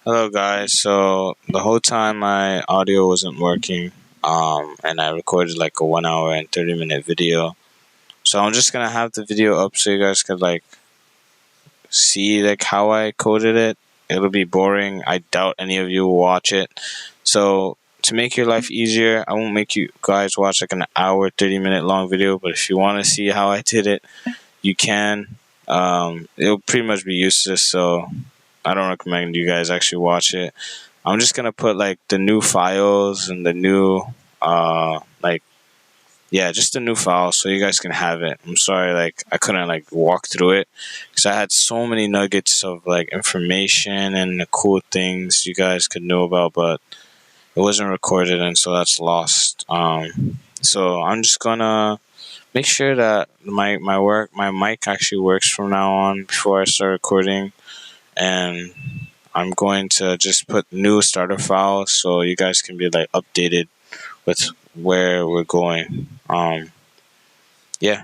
Hello guys. So the whole time my audio wasn't working, and I recorded like a 1 hour and 30 minute video. So I'm just gonna have the video up so you guys could like see like how I coded it. It'll be boring. I doubt any of you will watch it. So to make your life easier, I won't make you guys watch like an hour, 30 minute long video. But if you want to see how I did it, you can. It'll pretty much be useless. So I don't recommend you guys actually watch it. I'm just gonna put like the new files and the new like yeah, just the new files so you guys can have it. I'm sorry like I couldn't like walk through it because I had so many nuggets of like information and the cool things you guys could know about, but it wasn't recorded and so that's lost. So I'm just gonna make sure that my mic actually works from now on before I start recording, and I'm going to just put new starter files so you guys can be like updated with where we're going. Yeah.